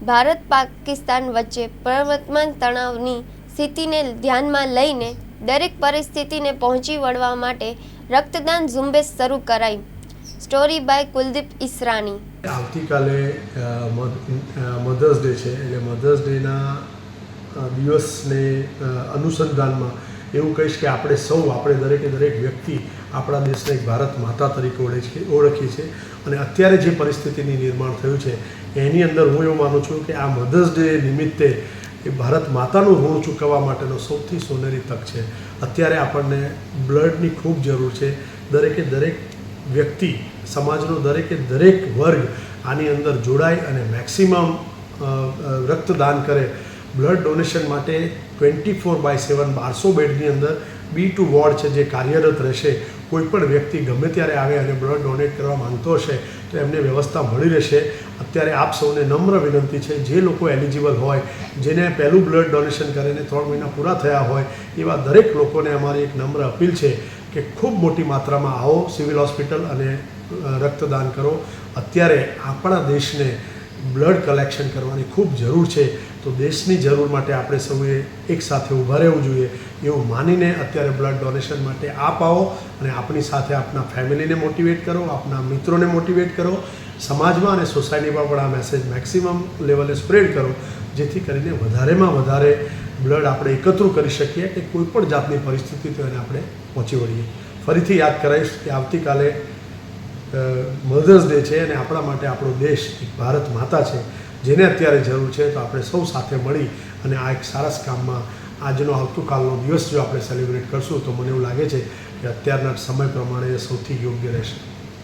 ભારત પાકિસ્તાન વચ્ચે પ્રવર્તમાન તણાવની સ્થિતિને ધ્યાનમાં લઈને દરેક પરિસ્થિતિને પહોંચી વળવા માટે રક્તદાન ઝુંબેશ શરૂ કરાઈ। Story by Kuldeep Israni. આવતીકાલે મધર્સ ડે છે, એટલે મધર્સ ડેના દિવસને અનુસંધાનમાં એવું કહીશ કે આપણે દરેકે દરેક વ્યક્તિ આપણા દેશને એક ભારત માતા તરીકે ઓળખીએ છીએ અને અત્યારે જે પરિસ્થિતિની નિર્માણ થયું છે એની અંદર હું એવું માનું છું કે આ મધર્સ ડે નિમિત્તે એ ભારત માતાનું ઋણ ચૂકવવા માટેનો સૌથી સોનેરી તક છે। અત્યારે આપણને બ્લડની ખૂબ જરૂર છે। દરેકે દરેક વ્યક્તિ, સમાજનો દરેકે દરેક વર્ગ આની અંદર જોડાય અને મેક્સિમમ રક્તદાન કરે। બ્લડ ડોનેશન માટે 24/7 1200 બેડની અંદર B2 વોર્ડ છે જે કાર્યરત રહેશે। કોઈપણ વ્યક્તિ ગમે ત્યારે આવે અને બ્લડ ડોનેટ કરવા માંગતો હશે તો એમને વ્યવસ્થા મળી રહેશે। અત્યારે આપ સૌને નમ્ર વિનંતી છે, જે લોકો એલિજિબલ હોય, જેને પહેલું બ્લડ ડોનેશન કરીને 3 મહિના પૂરા થયા હોય, એવા દરેક લોકોને અમારી એક નમ્ર અપીલ છે કે ખૂબ મોટી માત્રામાં આવો સિવિલ હોસ્પિટલ અને રક્તદાન કરો। અત્યારે આપણા દેશને બ્લડ કલેક્શન કરવાની ખૂબ જરૂર છે, તો દેશની જરૂર માટે આપણે સૌએ એકસાથે ઊભા રહેવું જોઈએ એવું માનીને અત્યારે બ્લડ ડોનેશન માટે આપ આવો અને આપણી સાથે આપના ફેમિલીને મોટિવેટ કરો, આપના મિત્રોને મોટિવેટ કરો, સમાજમાં અને સોસાયટીમાં પણ આ મેસેજ મેક્સિમમ લેવલે સ્પ્રેડ કરો, જેથી કરીને વધારેમાં વધારે બ્લડ આપણે એકત્ર કરી શકીએ કે કોઈપણ જાતની પરિસ્થિતિ તો એને આપણે પહોંચી વળીએ। ફરીથી યાદ કરાવીશ કે આવતીકાલે મધર્સ ડે છે અને આપણા માટે આપણો દેશ એક ભારત માતા છે જેને અત્યારે જરૂર છે, તો આપણે સૌ સાથે મળી અને આ એક સરસ કામમાં આજનો આવતીકાલનો દિવસ જો આપણે સેલિબ્રેટ કરશું તો મને એવું લાગે છે કે અત્યારના સમય પ્રમાણે સૌથી યોગ્ય રહેશે।